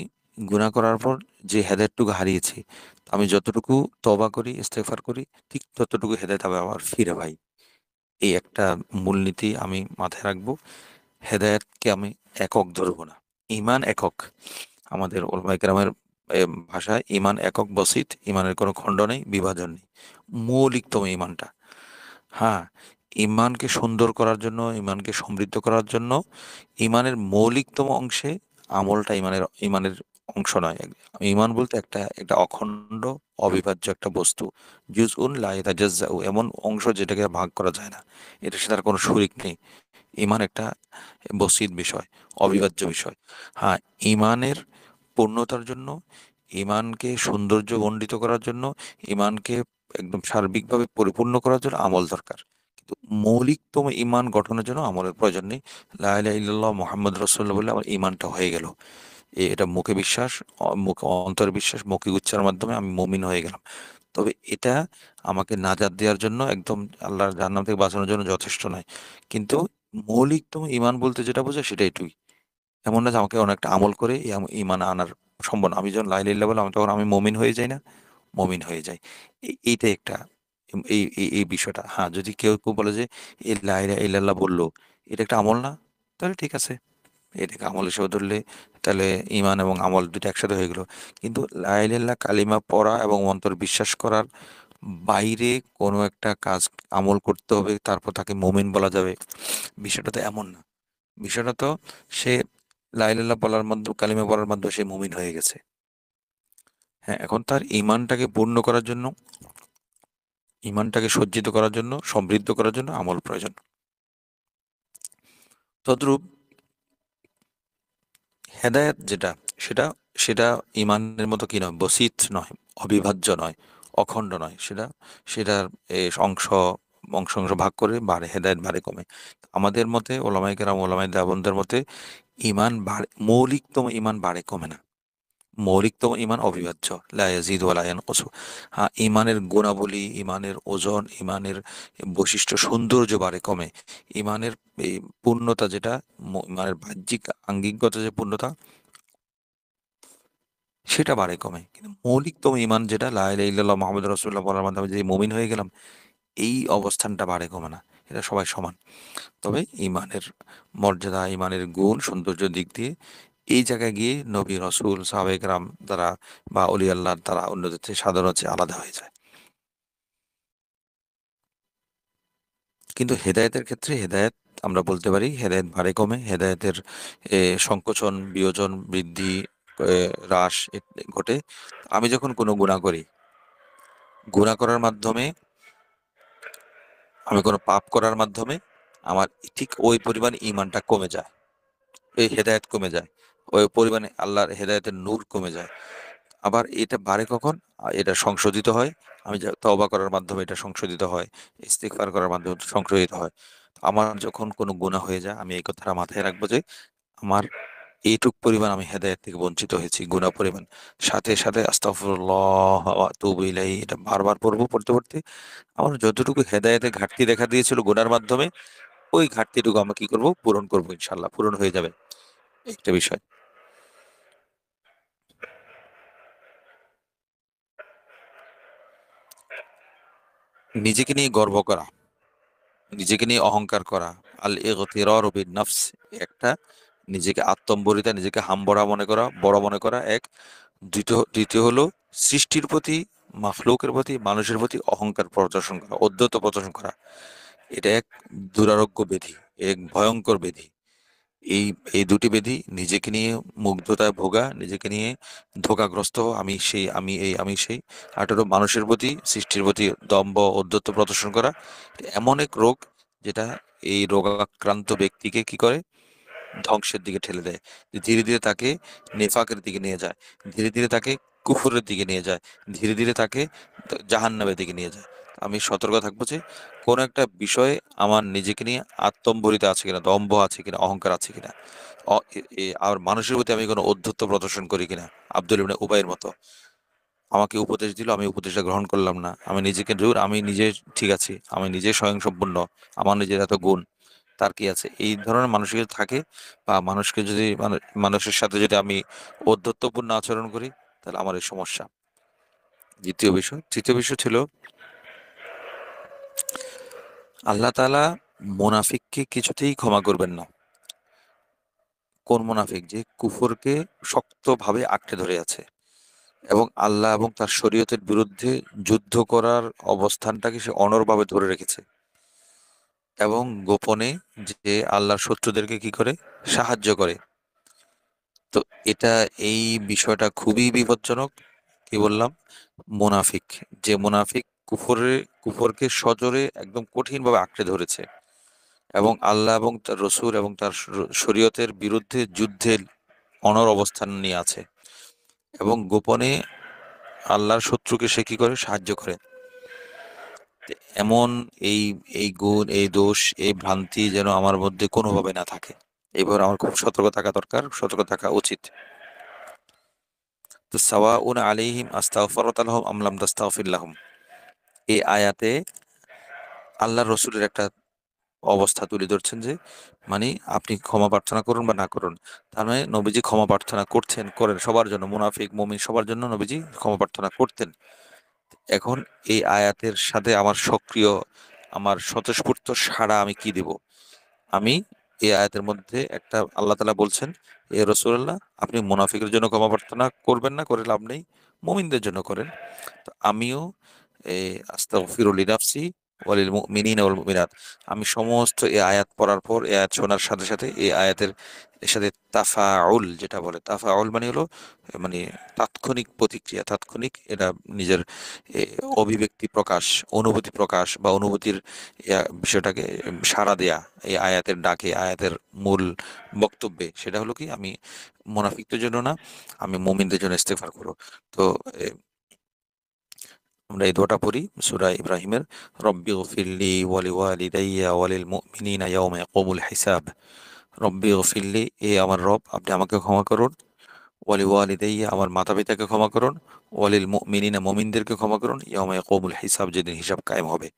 Speaker 1: গুনাহ করার পর যে হেদায়েতটুকু হারিয়েছি, আমি যতটুকু তওবা করি, ইস্তেগফার করি, ঠিক ততটুকু হেদায়েত আমি আবার ফিরে পাই। এই একটা মূলনীতি আমি মাথায় রাখবো। হেদায়েতকে আমি একক ধরবো না, ঈমান একক। আমাদের উলামায়ে কেরামের ভাষায় ঈমান একক বসিত, ঈমানের কোনো খণ্ড নেই, বিভাজন নেই, মৌলিকতম ঈমানটা। হ্যাঁ, ইমানকে সুন্দর করার জন্য, ইমানকে সমৃদ্ধ করার জন্য ইমানের মৌলিকতম অংশে আমলটা ইমানের ইমানের অংশ নয়। ইমান বলতে একটা একটা অখণ্ড অবিভাজ্য একটা বস্তু, জুজউন লা ইয়াতাজাজ্জাউ, এমন অংশ যেটাকে ভাগ করা যায় না, এটার সাথে আর কোনো শরিক নেই। ইমান একটা বসিত বিষয়, অবিভাজ্য বিষয়। হ্যাঁ, ইমানের পূর্ণতার জন্য, ইমানকে সৌন্দর্যমণ্ডিত করার জন্য, ইমানকে একদম সার্বিকভাবে পরিপূর্ণ করার জন্য আমল দরকার। কিন্তু মৌলিকতম ইমান গঠনের জন্য আমলের প্রয়োজন নেই। লা ইলাহা ইল্লাল্লাহ মুহাম্মদ রাসূলুল্লাহ বললে আমার ইমানটা হয়ে গেল। এটা মুখে বিশ্বাস, মুখে অন্তরে বিশ্বাস, মৌখিক উচ্চারণের মাধ্যমে আমি মুমিন হয়ে গেলাম। তবে এটা আমাকে নাজাত দেওয়ার জন্য, একদম আল্লাহর জাহান্নাম থেকে বাঁচানোর জন্য যথেষ্ট নয়। কিন্তু মৌলিকতম ইমান বলতে যেটা বোঝায় সেটা এটুকুই। এমন না যে আমাকে অনেকটা আমল করে এই ইমান আনার সম্ভব না। আমি যখন লা ইলাহা ইল্লাল্লাহ বললাম, আমি তখন আমি মুমিন হয়ে যাই না? মুমিন হয়ে যাই। এইটাই একটা এই বিষয়টা। হ্যাঁ, যদি কেউ বলে যে এই লা ইলাহা ইল্লাল্লাহ বললো, এটা একটা আমল না? তাহলে ঠিক আছে, এটাকে আমল হিসেবে ধরলে তাহলে ইমান এবং আমল দুটো একসাথে হয়ে গেল। কিন্তু লা ইলাহা ইল্লাল্লাহ কালিমা পড়া এবং অন্তর বিশ্বাস করার বাইরে কোনো একটা কাজ, আমল করতে হবে তারপর তাকে মুমিন বলা যাবে, বিষয়টা তো এমন না। বিষয়টা তো সে লা ইলাহা ইল্লাল্লাহ বলার মাধ্যমে, কালিমা পড়ার মাধ্যমে সে মুমিন হয়ে গেছে। হ্যাঁ, এখন তার ইমানটাকে পূর্ণ করার জন্য, ইমানটাকে সজ্জিত করার জন্য, সমৃদ্ধ করার জন্য আমল প্রয়োজন। তদ্রূপ হেদায়েত যেটা, সেটা সেটা ইমানের মতো কি নয়, বসিত নয়, অবিভাজ্য নয়, অখণ্ড নয়। সেটার অংশ অংশ অংশ ভাগ করে বাড়ে, হেদায়েত বাড়ে কমে। আমাদের মতে, ওলামায়ে কেরাম, ওলামায়ে দেওবন্দের মতে ইমান বাড়ে, মৌলিকতম ইমান বাড়ে কমে না। মৌলিকতম ইমান অবিভাজ্য, লা ইয়াজিদু ওয়া লা ইয়ানকুসু। হ্যাঁ, ইমানের গুণাবলী, ইমানের ওজন, ইমানের বৈশিষ্ট্য, সৌন্দর্য বাড়ে কমে। ইমানের এই পূর্ণতা যেটা, ইমানের বাহ্যিক আঙ্গিকগত যে পূর্ণতা, সেটা বাড়ে কমে। কিন্তু মৌলিকতম ইমান যেটা লা ইলাহা ইল্লাল্লাহ মুহাম্মাদুর রাসূলুল্লাহ বলার মাধ্যমে যে মুমিন হয়ে গেলাম, এই অবস্থানটা বাড়ে কমে না। এটা সবাই সমান। তবে ইমানের মর্যাদা, ইমানের গুণ, সৌন্দর্যের দিক দিয়ে এই জায়গায় গিয়ে নবী, রসুল, সাহাবায়ে কেরাম তারা বা অলি আল্লাহ তারা অন্যদের থেকে সাধারণ হচ্ছে আলাদা হয়ে যায়। কিন্তু হেদায়েতের ক্ষেত্রে, হেদায়েত আমরা বলতে পারি হেদায়েত বাড়ে কমে। হেদায়েতের সংকোচন, বিয়োজন, বৃদ্ধি, এ, হ্রাস ঘটে। আমি যখন কোনো গুনাহ করি, গুনাহ করার মাধ্যমে, আমি কোনো পাপ করার মাধ্যমে আমার ঠিক ওই পরিমাণ ইমানটা কমে যায়, এই হেদায়েত কমে যায়, ওই পরিমাণে আল্লাহর হেদায়েতের নূর কমে যায়। আবার এটা বাড়ে কখন? এটা সংশোধিত হয়। আমি তওবা করার মাধ্যমে এটা সংশোধিত হয়, ইস্তিগফার করার মাধ্যমে সংশোধিত হয়। আমার যখন কোনো গুনাহ হয়ে যায়, আমি এই কথাটা মাথায় রাখবো যে আমার এইটুক পরিমাণ আমি হেদায়েত থেকে বঞ্চিত হয়েছি, গুনাহ পরিমাণ। সাথে সাথে আস্তাগফিরুল্লাহ ওয়া আতুবু ইলাইহি, এটা বারবার পড়তে আমার যতটুকু হেদায়েতে ঘাটতি দেখা দিয়েছিল গুনার মাধ্যমে, ওই ঘাটতিটুকু আমি কি করব, পূরণ করব, ইনশাল্লাহ পূরণ হয়ে যাবে। একটা বিষয়, নিজেকে নিয়ে গর্ব করা, নিজেকে নিয়ে অহংকার করা, আল ইগতিরারু বিন নফস, একটা নিজেকে আত্মম্বরিতা, নিজেকে হাম্বড়া মনে করা, বড় মনে করা এক। দ্বিতীয় দ্বিতীয় হলো সৃষ্টির প্রতি, মাখলুকের প্রতি, মানুষের প্রতি অহংকার প্রদর্শন করা, ঔদ্ধত্য প্রদর্শন করা। এটা এক দুরারোগ্য ব্যাধি, এক ভয়ঙ্কর ব্যাধি। এই এই দুটি ব্যাধি, নিজেকে নিয়ে মুগ্ধতায় ভোগা, নিজেকে নিয়ে ধোঁকাগ্রস্ত হওয়া, আমি সেই, আমি এই, আমি সেই। আর একটা হলো মানুষের প্রতি, সৃষ্টির প্রতি দম্ভ, ঔদ্ধত্য প্রদর্শন করা। এটা এমন এক রোগ যেটা এই রোগাক্রান্ত ব্যক্তিকে কি করে, ধ্বংসের দিকে ঠেলে দেয়। ধীরে ধীরে তাকে নেফাকের দিকে নিয়ে যায়, ধীরে ধীরে তাকে কুফরের দিকে নিয়ে যায়, ধীরে ধীরে তাকে জাহান্নামের দিকে নিয়ে যায়। আমি সতর্ক থাকবো যে কোনো একটা বিষয়ে আমার নিজেকে নিয়ে আত্মম্বরিতা আছে কিনা, দম্ভ আছে কিনা, অহংকার আছে কিনা, আর মানুষের প্রতি আমি কোনো ঔদ্ধত্য প্রদর্শন করি কিনা। আব্দুল ইবনে উবাইয়ের মতো, আমাকে উপদেশ দিল, আমি উপদেশটা গ্রহণ করলাম না, আমি নিজেকে দূর, আমি নিজে ঠিক আছি, আমি নিজে স্বয়ংসম্পূর্ণ, আমার নিজের এত গুণ, তার কি আছে, এই ধরনের মানুষের থাকে। বা মানুষকে যদি মানুষের সাথে যদি আমি ঔদ্ধত্যপূর্ণ আচরণ করি, তাহলে আমার এই সমস্যা। দ্বিতীয় বিষয়, তৃতীয় বিষয় ছিল আল্লাহ তাআলা মুনাফিককে কিছুতেই ক্ষমা করবেন না। কোন মুনাফিক? যে কুফরকে শক্তভাবে আঁকড়ে ধরে আছে এবং আল্লাহ এবং তার শরীয়তের বিরুদ্ধে যুদ্ধ করার অবস্থানটাকে সে অনড়ভাবে ধরে রেখেছে। এবং গোপনে যে আল্লাহর শত্রুদেরকে কি করে সাহায্য করে। তো এটা এই বিষয়টা খুবই বিপজ্জনক। কি বললাম? মুনাফিক, যে মুনাফিক কুফরকে সজোরে একদম কঠিন ভাবে আঁকড়ে ধরেছে এবং আল্লাহ এবং তার রসূল এবং তার শরীয়তের বিরুদ্ধে যুদ্ধে অনড় অবস্থান নিয়ে আছে এবং গোপনে আল্লাহর শত্রুকে সে কি করে সাহায্য করে। তো এমন এই এই গুণ, এই দোষ, এই ভ্রান্তি যেন আমার মধ্যে কোনোভাবে না থাকে। এবার আমার খুব সতর্ক থাকা দরকার, সতর্ক থাকা উচিত। তো সাওয়াউন আলাইহিম আস্তাগফারতা লাহুম আম লাম তাস্তাগফির লাহুম, এই আয়াতে আল্লাহর রসূলের একটা অবস্থা তুলে ধরছেন যে মানে আপনি ক্ষমা প্রার্থনা করুন বা না করুন, তার মানে নবীজি ক্ষমা প্রার্থনা করছেন, করেন সবার জন্য, মুনাফিক মুমিন সবার জন্য নবীজি ক্ষমা প্রার্থনা করতেন। এখন এই আয়াতের সাথে আমার সক্রিয়, আমার স্বতঃস্ফূর্ত সাড়া আমি কি দেব? আমি এই আয়াতের মধ্যে একটা আল্লাহ তাআলা বলছেন, এ রাসূলুল্লাহ আপনি মুনাফিকের জন্য ক্ষমা প্রার্থনা করবেন না, করে লাভ নেই, মুমিনদের জন্য করেন। তো আমিও আস্তাগফিরু লিনাফসি ওয়ালিল মুমিনিনা ওয়াল মুমিনাত, আমি সমস্ত এই আয়াত পড়ার পর, এই আয়াত শোনার সাথে সাথে এই আয়াতের এর সাথে তাফাউল, যেটা বলে তাফাউল মানে হলো মানে তাৎক্ষণিক প্রতিক্রিয়া, তাৎক্ষণিক এটা নিজের এ, অভিব্যক্তি প্রকাশ, অনুভূতি প্রকাশ বা অনুভূতির বিষয়টাকে সাড়া দেয়া এই আয়াতের ডাকে, আয়াতের মূল বক্তব্যে, সেটা হলো কি আমি মুনাফিকদের জন্য না, আমি মুমিনদের জন্য ইস্তেগফার করব। তো আমরা এই দোয়াটা পড়ি সূরা ইব্রাহিমের, রব্বি গফিরলি ওয়ালি ওয়ালিদাইয়া ওয়ালিল মুমিনিনা ইয়াওমা ইয়াকুমুল হিসাব। রব্বি গফিরলি, এ আমার রব আপনি আমাকে ক্ষমা করুন, ওয়ালি ওয়ালিদাইয়া আমার মাতা পিতাকে ক্ষমা করুন, ওয়ালিল মুমিনিনা মুমিনদেরকে ক্ষমা করুন, ইয়াওমা ইয়াকুমুল হিসাব যেদিন হিসাব কায়েম হবে।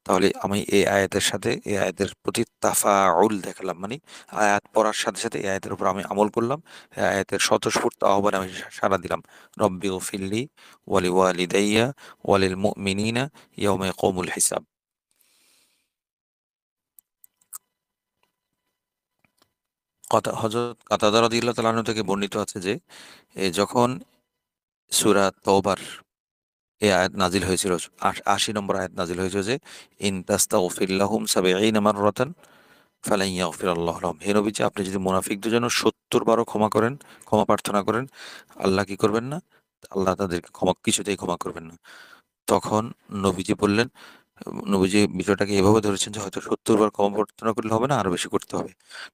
Speaker 1: তাহলে আমি এই আয়াতের সাথে এই আয়াতের প্রতি তাফাউল দেখালাম, মানে আয়াত পড়ার সাথে সাথে এই আয়াতের উপর আমি আমল করলাম, এই আয়াতের স্বতঃস্ফূর্ত আহ্বানে আমি সাড়া দিলাম। রব্বি গফিরলি ওয়ালি ওয়ালিদাইয়া ওয়ালিল মুমিনিনা ইয়াউমা ইয়াকুমুল হিসাব। হযরত কাতাদা রাদিয়াল্লাহু তাআলা আনহু থেকে বর্ণিত আছে যে যখন সূরা তওবার এই আয়াত নাজিল হয়েছিল, ৮০ নম্বর আয়াত নাজিল হয়েছিল যে ইন তাস্তাগফির লাহুম ৭০ মাররাতান ফালান ইয়াগফিরাল্লাহু লাহুম, হে নবীজি আপনি যদি মুনাফিকদের জন্য ৭০ বারও ক্ষমা করেন, ক্ষমা প্রার্থনা করেন, আল্লাহ কি করবেন না? আল্লাহ তাদেরকে কিছুতেই ক্ষমা করবেন না। তখন নবীজি বললেন, নবীজি বিষয়টাকে এভাবে ধরেছেন যে হয়তো ৭০ বার ক্ষমা প্রার্থনা করলে হবে না, আরো বেশি করতে হবে।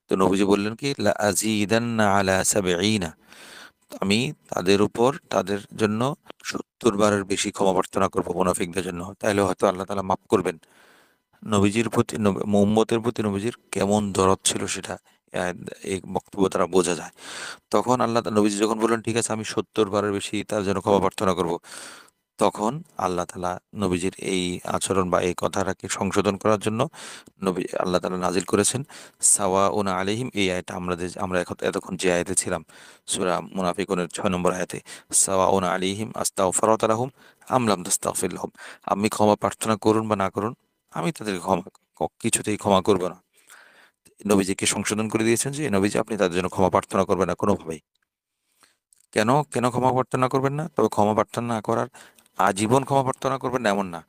Speaker 1: তো নবীজি বললেন কি, লা আজিদান্না আলা সাবঈনা, আমি তাদের উপর তাদের জন্য ৭০ বারের বেশি ক্ষমা প্রার্থনা করবো মুনাফিকদের জন্য, তাহলে হয়তো আল্লাহ তাআলা মাফ করবেন। নবীজির প্রতি উম্মতের প্রতি নবীজির কেমন দরদ ছিল সেটা আহ, এই বক্তব্য দ্বারা বোঝা যায়। তখন নবীজি যখন বললেন ঠিক আছে আমি ৭০ বারের বেশি তার জন্য ক্ষমা প্রার্থনা করব, তখন আল্লাহ তাআলা নবীজির এই আচরণ বা এই কথাটাকে সংশোধন করার জন্য আল্লাহ তাআলা নাজিল করেছেন সাওয়াউন আলাইহিম, এই আয়াতটা আমরা এতক্ষণ যে আয়াতে ছিলাম সূরা মুনাফিকুনের ৬ নম্বর আয়াতে, সাওয়াউন আলাইহিম আস্তাগফারতা লাহুম আম লাম তাস্তাগফির লাহুম, আপনি ক্ষমা প্রার্থনা করুন বা না করুন, আমি তাদেরকে কিছুতেই ক্ষমা করবো না। নবীজিকে সংশোধন করে দিয়েছেন যে নবীজি আপনি তাদের জন্য ক্ষমা প্রার্থনা করবেন না কোনোভাবেই। কেন কেন ক্ষমা প্রার্থনা করবেন না? তবে ক্ষমা প্রার্থনা না করার, আজীবন ক্ষমা প্রার্থনা করবেন না এমন না।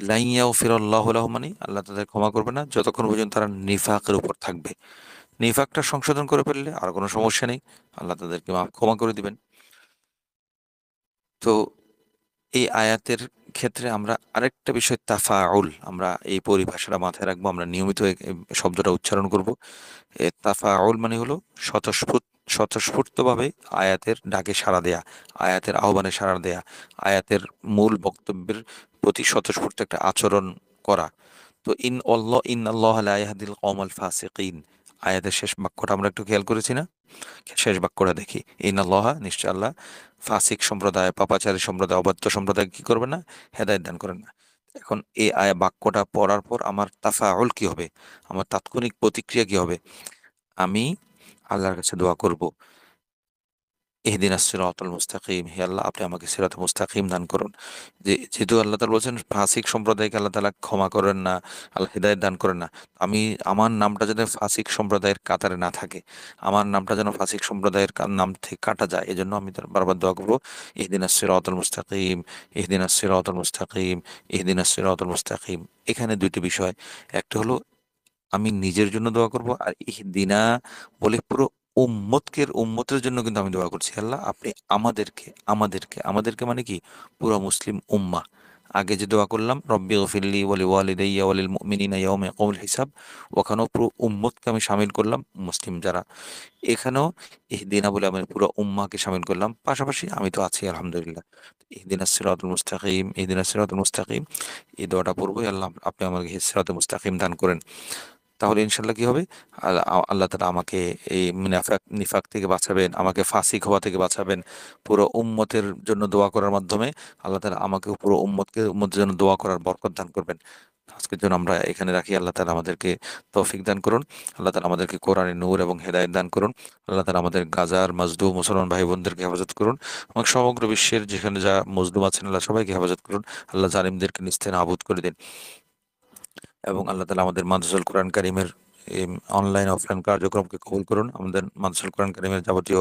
Speaker 1: লাই ইয়াগফিরাল্লাহু লাহুম, মানে আল্লাহ তাদের ক্ষমা করবে না যতক্ষণ পর্যন্ত তারা নিফাকের উপর থাকবে। নিফাকটা সংশোধন করে ফেললে আর কোনো সমস্যা নেই, আল্লাহ তাদেরকে ক্ষমা করে দিবেন। তো এই আয়াতের ক্ষেত্রে আমরা আরেকটা বিষয় তাফাউল, আমরা এই পরিভাষাটা মাথায় রাখবো, আমরা নিয়মিত এই শব্দটা উচ্চারণ করব। তাফাউল মানে হলো স্বতঃস্ফূর্তভাবে আয়াতের ডাকে সাড়া দেয়া, আয়াতের আহ্বানে সাড়া দেয়া, আয়াতের মূল বক্তব্যের প্রতি স্বতঃস্ফূর্ত একটা আচরণ করা। তো ইন আল্লাহ লা ইয়াহদিল কওমাল ফাসিকিন, আয়াতের শেষ বাক্যটা আমরা একটু খেয়াল করেছি না? শেষ বাক্যটা দেখি, ইন আল্লাহ নিশ্চয় আল্লাহ ফাসিক সম্প্রদায়, পাপাচারী সম্প্রদায়, অবাধ্য সম্প্রদায় কি করবে না? হেদায়েত দান করেন না। এখন এই বাক্যটা পড়ার পর আমার তাফাউল কি হবে? আমার তাৎক্ষণিক প্রতিক্রিয়া কি হবে? আমি আল্লাহর কাছে দোয়া করব, ইহদিনাস সিরাতাল মুস্তাকিম, হে আল্লাহ আপনি আমাকে সিরাত মুস্তাকিম দান করুন। যেহেতু আল্লাহ তাআলা বলছেন ফাসিক সম্প্রদায়কে আল্লাহ তাআলা ক্ষমা করেন না, আল্লাহ হিদায়াত দান করেন না, আমি আমার নামটা যেন ফাসিক সম্প্রদায়ের কাতারে না থাকে, আমার নামটা যেন ফাসিক সম্প্রদায়ের নাম থেকে কাটা যায়, এজন্য আমি তার বারবার দোয়া করবো, ইহদিনাস সিরাতাল মুস্তাকিম, ইহদিনাস সিরাতাল মুস্তাকিম, ইহদিনাস সিরাতাল মুস্তাকিম। এখানে দুইটি বিষয়, একটা হলো আমি নিজের জন্য দোয়া করব, আর ইহদিনা বলে পুরো উম্মতের জন্য কিন্তু আমি দোয়া করছি। আল্লাহ আপনি আমাদেরকে আমাদেরকে আমাদেরকে মানে কি, পুরো মুসলিম উম্মাহ। আগে যে দোয়া করলাম রব্বি গফিরলি ওয়ালি ওয়ালিদাইয়া ওয়ালিল মুমিনিনা ইয়াউমা ইয়াকুমুল হিসাব, ওখানেও পুরো উম্মতকে আমি শামিল করলাম, মুসলিম যারা। এখানেও ইহদিনা বলে আমি পুরো উম্মাহকে শামিল করলাম, পাশাপাশি আমি তো আছি আলহামদুলিল্লাহ। ইহদিনাস সিরাতুল মুস্তাকিম, ইহদিনাস সিরাতুল মুস্তাকিম, এই দোয়াটা পড়বোই, আল্লাহ আপনি আমাকে সিরাতুল মুস্তাকিম দান করেন। তাহলে ইনশাল্লাহ কি হবে, আল্লাহ তালা আমাকে এই নিফাক থেকে বাঁচাবেন, আমাকে ফাসিক হওয়া থেকে বাঁচাবেন। পুরো উম্মতের জন্য দোয়া করার মাধ্যমে আল্লাহ তালা আমাকে পুরো উম্মতের জন্য দোয়া করার বরকত দান করবেন। আজকের জন্য আমরা এখানে রাখি। আল্লাহ তালা আমাদেরকে তৌফিক দান করুন। আল্লাহ তালা আমাদেরকে কোরআনের নূর এবং হেদায়েত দান করুন। আল্লাহ তালা আমাদের গাজার মাজলুম মুসলমান ভাই বোনদেরকে হেফাজত করুন, এবং সমগ্র বিশ্বের যেখানে যা মজলুম আছেন আল্লাহ সবাইকে হেফাজত করুন। আল্লাহ জালিমদেরকে নিস্তে নাবুদ করে দিন। এবং আল্লাহ তালা আমাদের মাদ্রাসাল কোরআন কারিমের অনলাইন অফলাইন কার্যক্রমকে কবুল করুন। আমাদের মাদ্রাসাল কোরআন কারিমের যাবতীয়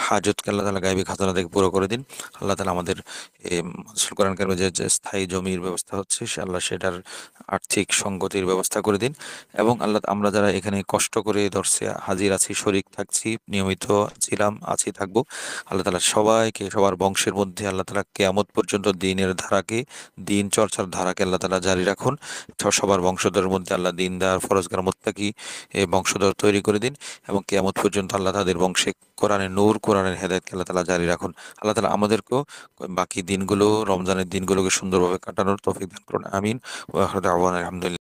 Speaker 1: হাজতকে আল্লাহ তালা গায়বী খাজানা থেকে পুরো করে দিন। আল্লাহ তালা আমাদের মাদ্রাসাল কোরআন কারিমের যে স্থায়ী জমির ব্যবস্থা হচ্ছে আল্লাহ সেটার আর্থিক সঙ্গতির ব্যবস্থা করে দিন। এবং আল্লাহ আমরা যারা এখানে কষ্ট করে দর্শে হাজির আছি, শরিক থাকছি, নিয়মিত ছিলাম, আছি, থাকবো, আল্লাহ তালা সবাইকে সবার বংশের মধ্যে আল্লাহ তালা কেয়ামত পর্যন্ত দিনের ধারাকে, দিন চর্চার ধারাকে আল্লাহ তালা জারি রাখুন। সবার বংশধরের মধ্যে আল্লাহ দিনদার ফরজগার মুত্তাকি বংশধর তৈরি করে দিন, এবং কিয়ামত পর্যন্ত আল্লাহ তাদের বংশে কোরআনের নূর, কোরআনের হেদায়েতকে আল্লাহ তালা জারি রাখুন। আল্লাহ তালা আমাদেরকেও বাকি দিনগুলো, রমজানের দিনগুলোকে সুন্দরভাবে কাটানোর তৌফিক দান করুন। আমিন। ওয়া আখিরু দাওয়ানা আলহামদুলিল্লাহ।